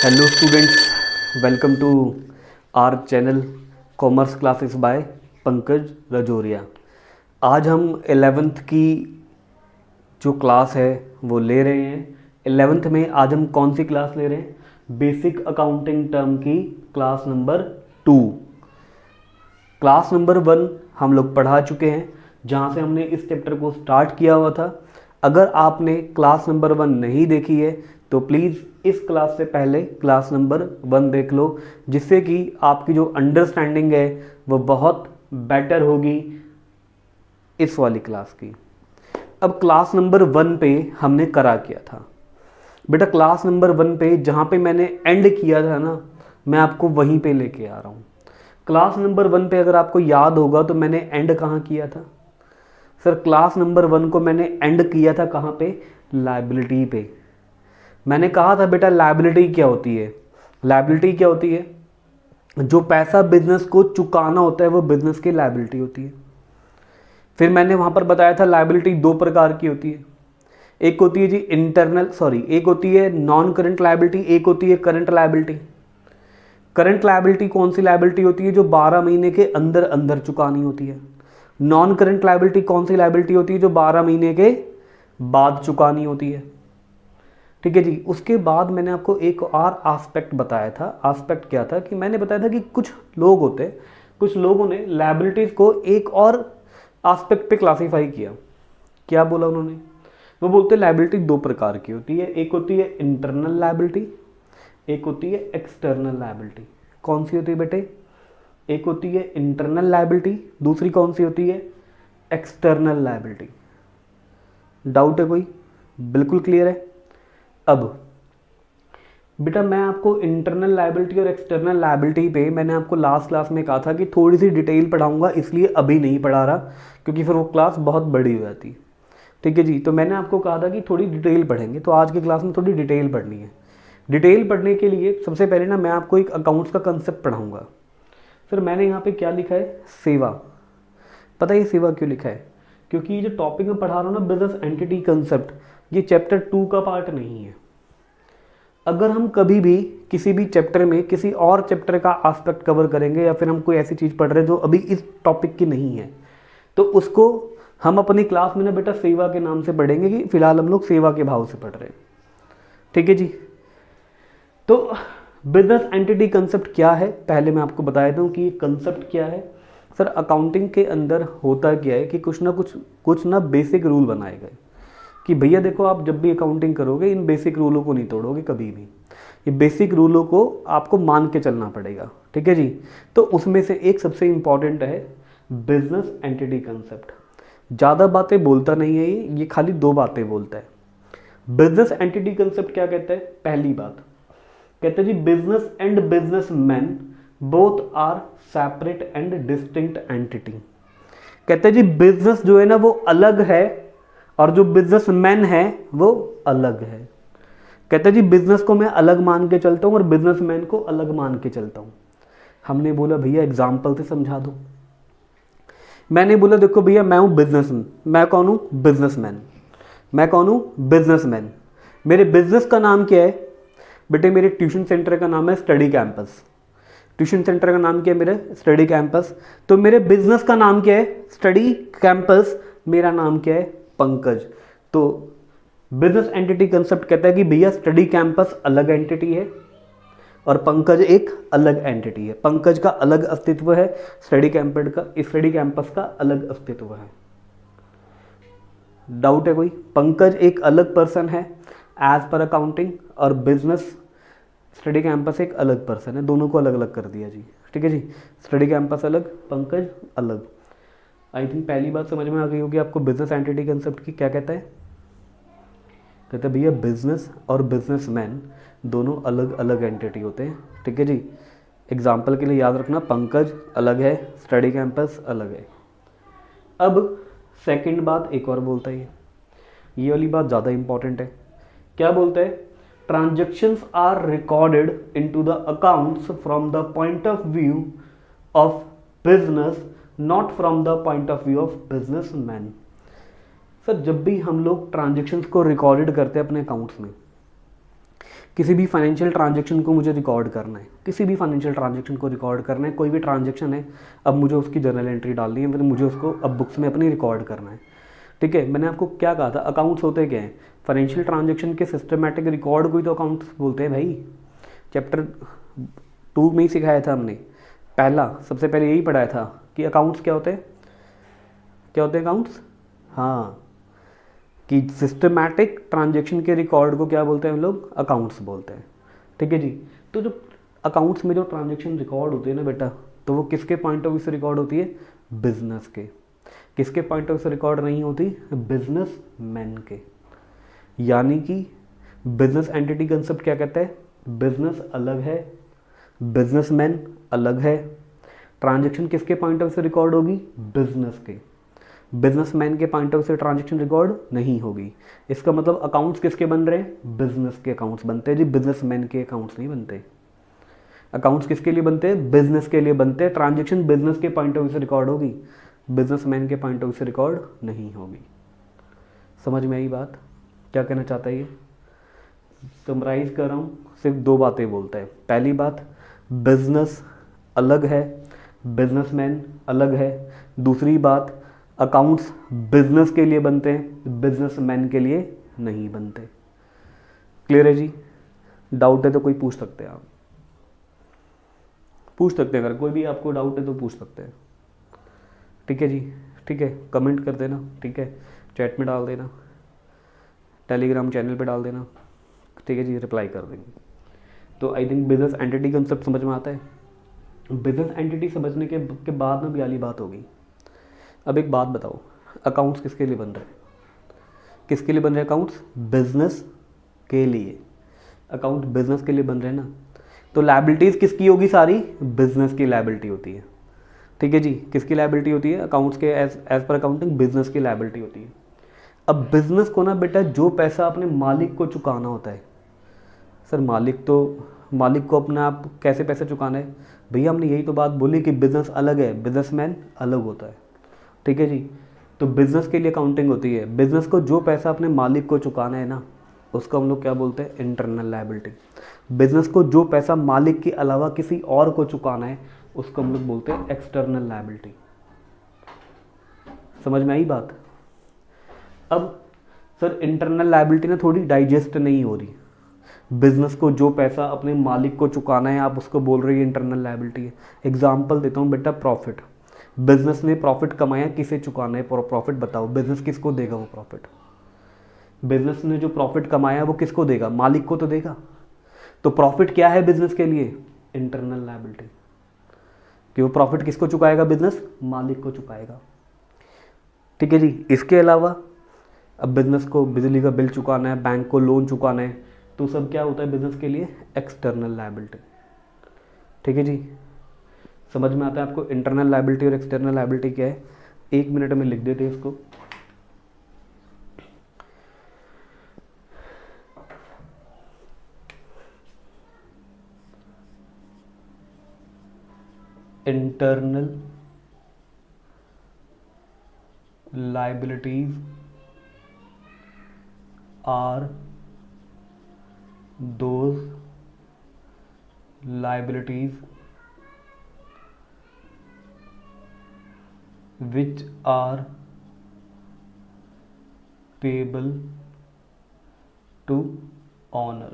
Hello students, welcome to our channel commerce classes by Pankaj Rajauria. आज हम 11th की जो क्लास है वो ले रहे हैं। 11th में आज हम कौन सी क्लास ले रहे हैं? बेसिक अकाउंटिंग टर्म की क्लास नंबर 2। क्लास नंबर 1 हम लोग पढ़ा चुके हैं, जहाँ से हमने इस चैप्टर को स्टार्ट किया हुआ था। अगर आपने क्लास नंबर 1 नहीं देखी है तो प्लीज़ इस क्लास से पहले क्लास नंबर 1 देख लो, जिससे कि आपकी जो अंडरस्टैंडिंग है वो बहुत बेटर होगी इस वाली क्लास की। अब क्लास नंबर 1 पे हमने करा किया था बेटा। क्लास नंबर 1 पे जहाँ पे मैंने एंड किया था ना, मैं आपको वहीं पे लेके आ रहा हूँ। क्लास नंबर 1 पे अगर आपको याद होगा तो मैंने एंड कहाँ किया था? सर, क्लास नंबर 1 को मैंने एंड किया था कहाँ पे? लायबिलिटी पे। मैंने कहा था बेटा लायबिलिटी क्या होती है? लायबिलिटी क्या होती है? जो पैसा बिजनेस को चुकाना होता है वो बिजनेस की लायबिलिटी होती है। फिर मैंने वहाँ पर बताया था लायबिलिटी 2 प्रकार की होती है। एक होती है जी एक होती है नॉन करंट लायबिलिटी, एक होती है करंट लायबिलिटी। करंट लायबिलिटी कौन सी लायबिलिटी होती है? जो 12 महीने के अंदर अंदर चुकानी होती है। नॉन करंट लायबिलिटी कौन सी लायबिलिटी होती है? जो 12 महीने के बाद चुकानी होती है। ठीक है जी। उसके बाद मैंने आपको एक और एस्पेक्ट बताया था। एस्पेक्ट क्या था कि मैंने बताया था कि कुछ लोगों ने लायबिलिटीज को एक और एस्पेक्ट पे क्लासिफाई किया। क्या बोला उन्होंने? वो बोलते हैं लायबिलिटी 2 प्रकार की होती है। एक होती है इंटरनल लायबिलिटी, एक होती है एक्सटर्नल लायबिलिटी। कौन सी होती है बेटे? एक होती है इंटरनल लायबिलिटी, दूसरी कौन सी होती है? External liability. डाउट है कोई? बिल्कुल क्लियर है। अब बेटा मैं आपको इंटरनल लायबिलिटी और एक्सटर्नल लायबिलिटी पे मैंने आपको लास्ट क्लास में कहा था कि थोड़ी सी डिटेल पढ़ाऊंगा, इसलिए अभी नहीं पढ़ा रहा क्योंकि फिर वो क्लास बहुत बड़ी हो जाती। ठीक है जी। तो मैंने आपको कहा था कि थोड़ी डिटेल पढ़ेंगे, तो आज की क्लास में थोड़ी डिटेल पढ़नी है। डिटेल पढ़ने के लिए सबसे पहले ना मैं आपको एक अकाउंट्स का कंसेप्ट पढ़ाऊँगा। फिर मैंने यहाँ पर क्या लिखा है? सेवा। पता है ये सेवा क्यों लिखा है? क्योंकि ये जो टॉपिक मैं पढ़ा रहा हूँ ना, बिजनेस एंटिटी कंसेप्ट, ये चैप्टर 2 का पार्ट नहीं है। अगर हम कभी भी किसी भी चैप्टर में किसी और चैप्टर का एस्पेक्ट कवर करेंगे या फिर हम कोई ऐसी चीज़ पढ़ रहे हैं जो अभी इस टॉपिक की नहीं है, तो उसको हम अपनी क्लास में ना बेटा सेवा के नाम से पढ़ेंगे कि फिलहाल हम लोग सेवा के भाव से पढ़ रहे हैं। ठीक है जी। तो बिजनेस एंटिटी कंसेप्ट क्या है, पहले मैं आपको बता देता हूँ कि ये कंसेप्ट क्या है। सर, अकाउंटिंग के अंदर होता क्या है कि कुछ ना बेसिक रूल बनाए गए कि भैया देखो, आप जब भी अकाउंटिंग करोगे इन बेसिक रूलों को नहीं तोड़ोगे कभी भी। ये बेसिक रूलों को आपको मान के चलना पड़ेगा। ठीक है जी। तो उसमें से एक सबसे इंपॉर्टेंट है बिजनेस एंटिटी कंसेप्ट। ज़्यादा बातें बोलता नहीं है ये खाली 2 बातें बोलता है। बिजनेस एंटिटी कंसेप्ट क्या कहता है? पहली बात कहते हैं जी, business and businessman both are separate and distinct entity. कहते हैं जी बिजनेस जो है ना वो अलग है और जो बिजनेसमैन है वो अलग है। कहते हैं जी बिजनेस को मैं अलग मान के चलता हूँ और बिजनेसमैन को अलग मान के चलता हूँ। हमने बोला भैया एग्जाम्पल से समझा दो। मैंने बोला देखो भैया, मैं हूँ बिजनेसमैन। मैं कौन हूँ? बिजनेसमैन। मैं कौन हूँ? बिजनेसमैन। मेरे बिजनेस का नाम क्या है बेटे? मेरे ट्यूशन सेंटर का नाम है स्टडी कैंपस। ट्यूशन सेंटर का नाम क्या है मेरा? Study campus. तो मेरे बिजनेस का नाम क्या है? Study campus. मेरा नाम क्या है? पंकज। तो बिजनेस एंटिटी कंसेप्ट कहता है कि भैया स्टडी कैंपस अलग एंटिटी है और पंकज एक अलग एंटिटी है। पंकज का अलग अस्तित्व है, स्टडी कैंपस का अलग अस्तित्व है। डाउट है कोई? पंकज एक अलग पर्सन है एज पर अकाउंटिंग और बिजनेस स्टडी कैंपस एक अलग पर्सन है। दोनों को अलग अलग कर दिया जी। ठीक है जी। स्टडी कैंपस अलग, पंकज अलग। आई थिंक पहली बात समझ में आ गई होगी आपको बिजनेस एंटिटी कंसेप्ट की। क्या कहता है? कहता है भैया बिजनेस और बिजनेसमैन दोनों अलग अलग एंटिटी होते हैं। ठीक है जी। एग्जाम्पल के लिए याद रखना, पंकज अलग है, स्टडी कैंपस अलग है। अब सेकंड बात एक और बोलता है, ये वाली बात ज़्यादा इंपॉर्टेंट है। क्या बोलता है? Transactions are recorded into the accounts from the point of view of business, not from the point of view of businessman. Sir, जब भी हम लोग ट्रांजेक्शन्स को रिकॉर्डेड करते हैं अपने अकाउंट्स में, किसी भी फाइनेंशियल ट्रांजेक्शन को मुझे रिकॉर्ड करना है, किसी भी फाइनेंशियल ट्रांजेक्शन को रिकॉर्ड करना है, कोई भी ट्रांजेक्शन है, अब मुझे उसकी जर्नल एंट्री डालनी है, फिर मुझे उसको अब बुक्स में अपनी रिकॉर्ड करना है। ठीक है, मैंने आपको क्या कहा था, अकाउंट्स होते क्या हैं, फाइनेंशियल ट्रांजेक्शन के सिस्टमेटिक रिकॉर्ड को ही तो अकाउंट्स बोलते हैं भाई। चैप्टर 2 में ही सिखाया था हमने, पहला सबसे पहले यही पढ़ाया था कि अकाउंट्स क्या होते हैं, क्या होते हैं अकाउंट्स, हाँ, कि सिस्टमैटिक ट्रांजैक्शन के रिकॉर्ड को क्या बोलते हैं हम लोग, अकाउंट्स बोलते हैं। ठीक है जी। तो जो अकाउंट्स में जो ट्रांजैक्शन रिकॉर्ड होती है ना बेटा, तो वो किसके पॉइंट ऑफ व्यू से रिकॉर्ड होती है, बिजनेस के। किसके पॉइंट ऑफ व्यू से रिकॉर्ड नहीं होती, बिजनेस मैन के। यानी कि बिजनेस एंटिटी कंसेप्ट क्या कहता है, बिजनेस अलग है, बिजनेसमैन अलग है। ट्रांजैक्शन किसके पॉइंट ऑफ व्यू से रिकॉर्ड होगी, बिजनेस के। बिजनेसमैन के पॉइंट ऑफ व्यू से ट्रांजैक्शन रिकॉर्ड नहीं होगी। इसका मतलब अकाउंट्स किसके बन रहे हैं, बिजनेस के अकाउंट्स बनते हैं जी, बिजनेसमैन के अकाउंट्स नहीं बनते। अकाउंट्स किसके लिए बनते हैं, बिजनेस के लिए बनते हैं। ट्रांजैक्शन बिजनेस के पॉइंट ऑफ व्यू से रिकॉर्ड होगी, बिजनेसमैन के पॉइंट ऑफ व्यू से रिकॉर्ड नहीं होगी। समझ में आई बात, क्या कहना चाहता है ये। समराइज कर रहा हूँ, सिर्फ 2 बातें बोलता है। पहली बात, बिजनेस अलग है, बिजनेसमैन अलग है। दूसरी बात, अकाउंट्स बिजनेस के लिए बनते हैं, बिजनेसमैन के लिए नहीं बनते। क्लियर है जी। डाउट है तो कोई पूछ सकते हैं, आप पूछ सकते हैं, अगर कोई भी आपको डाउट है तो पूछ सकते हैं। ठीक है जी, ठीक है, कमेंट कर देना, ठीक है, चैट में डाल देना, टेलीग्राम चैनल पे डाल देना, ठीक है जी, रिप्लाई कर देंगे। तो I think business entity concept समझ में आता है। बिजनेस एंटिटी समझने के बाद में भी वाली बात होगी। अब एक बात बताओ, अकाउंट्स किसके लिए बन रहे हैं, किसके लिए बन रहे हैं अकाउंट्स, बिजनेस के लिए। अकाउंट बिजनेस के लिए बन रहे हैं ना, तो लायबिलिटीज़ किसकी होगी, सारी बिजनेस की लायबिलिटी होती है। ठीक है जी, किसकी लायबिलिटी होती है, अकाउंट्स के एज पर अकाउंटिंग बिजनेस की लायबिलिटी होती है। अब बिजनेस को ना बेटा जो पैसा अपने मालिक को चुकाना होता है, सर मालिक को अपना आप कैसे पैसे चुकाना है, भैया हमने यही तो बात बोली कि बिजनेस अलग है, बिजनेसमैन अलग होता है। ठीक है जी, तो बिजनेस के लिए अकाउंटिंग होती है। बिजनेस को जो पैसा अपने मालिक को चुकाना है ना, उसको हम लोग क्या बोलते हैं, इंटरनल लायबिलिटी। बिजनेस को जो पैसा मालिक के अलावा किसी और को चुकाना है, उसको हम लोग बोलते हैं एक्सटर्नल लायबिलिटी। समझ में आई बात। अब सर इंटरनल लायबिलिटी ना थोड़ी डाइजेस्ट नहीं हो रही। बिजनेस को जो पैसा अपने मालिक को चुकाना है, आप उसको बोल रहे हैं इंटरनल लायबिलिटी है। एग्जाम्पल देता हूँ बेटा, प्रॉफिट। बिजनेस ने प्रॉफिट कमाया, किसे चुकाना है प्रॉफिट, बताओ बिजनेस किसको देगा वो प्रॉफिट। बिजनेस ने जो प्रॉफिट कमाया वो किसको देगा, मालिक को तो देगा। तो प्रॉफिट क्या है बिजनेस के लिए, इंटरनल लायबिलिटी। कि वो प्रॉफिट किसको चुकाएगा, बिजनेस मालिक को चुकाएगा। ठीक है जी। इसके अलावा अब बिजनेस को बिजली का बिल चुकाना है, बैंक को लोन चुकाना है, तो सब क्या होता है बिजनेस के लिए, एक्सटर्नल लायबिलिटी। ठीक है जी, समझ में आता है आपको इंटरनल लायबिलिटी और एक्सटर्नल लायबिलिटी क्या है। 1 मिनट में लिख देते हैं इसको। Internal liabilities are those liabilities which are payable to owner।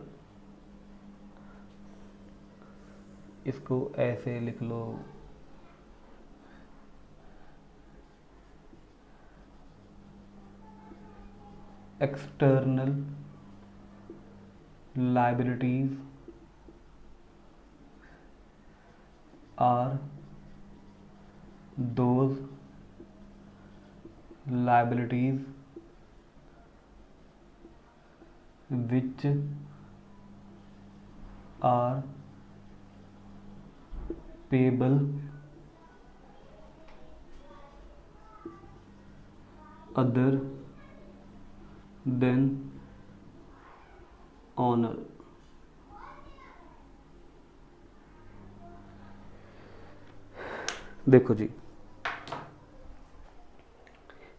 इसको ऐसे लिख लो, external liabilities are those liabilities which are payable other than owner. देखो जी,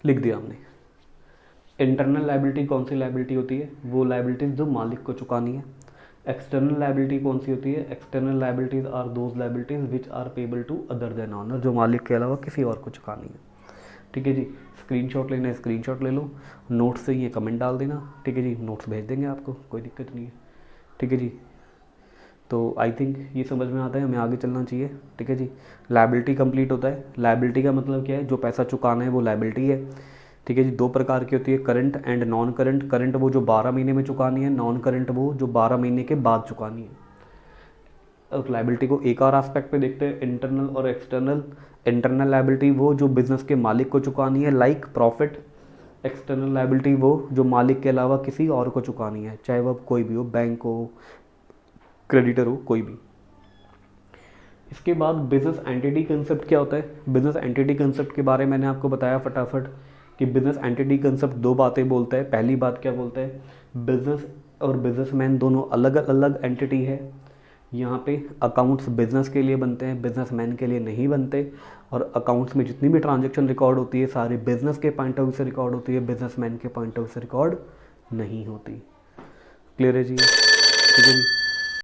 लिख दिया हमने। इंटरनल लायबिलिटी कौन सी लायबिलिटी होती है, वो लायबिलिटीज जो मालिक को चुकानी है। एक्सटर्नल लाइबिलिटी कौन सी होती है? External liabilities are those liabilities which are payable to other than owner, जो मालिक के अलावा किसी और को चुकानी है। ठीक है जी, स्क्रीनशॉट लेना है स्क्रीनशॉट ले लो, नोट्स से ये कमेंट डाल देना। ठीक है जी, नोट्स भेज देंगे आपको, कोई दिक्कत नहीं है। ठीक है जी, तो आई थिंक ये समझ में आता है, हमें आगे चलना चाहिए। ठीक है जी, लायबिलिटी कंप्लीट होता है। लायबिलिटी का मतलब क्या है? जो पैसा चुकाना है वो लायबिलिटी है। ठीक है जी, दो प्रकार की होती है, current and non current. Current वो जो 12 महीने में चुकानी है, नॉन करंट वो जो 12 महीने के बाद चुकानी है। अब लायबिलिटी को एक और एस्पेक्ट पे देखते हैं, इंटरनल और एक्सटर्नल। इंटरनल लायबिलिटी वो जो बिजनेस के मालिक को चुकानी है, लाइक प्रॉफिट। एक्सटर्नल लायबिलिटी वो जो मालिक के अलावा किसी और को चुकानी है, चाहे वह कोई भी हो, बैंक हो, क्रेडिटर हो, कोई भी। इसके बाद बिजनेस एंटिटी कंसेप्ट क्या होता है? बिजनेस एंटिटी कंसेप्ट के बारे में मैंने आपको बताया फटाफट कि बिजनेस एंटिटी कंसेप्ट दो बातें बोलता है। पहली बात क्या बोलता है? बिजनेस और बिजनेसमैन दोनों अलग अलग एंटिटी है। यहाँ पे अकाउंट्स बिजनेस के लिए बनते हैं, बिजनेसमैन के लिए नहीं बनते। और अकाउंट्स में जितनी भी ट्रांजैक्शन रिकॉर्ड होती है सारी बिजनेस के पॉइंट ऑफ व्यू से रिकॉर्ड होती है, बिजनेसमैन के पॉइंट ऑफ व्यू से रिकॉर्ड नहीं होती। क्लियर है जी? ठीक है जी।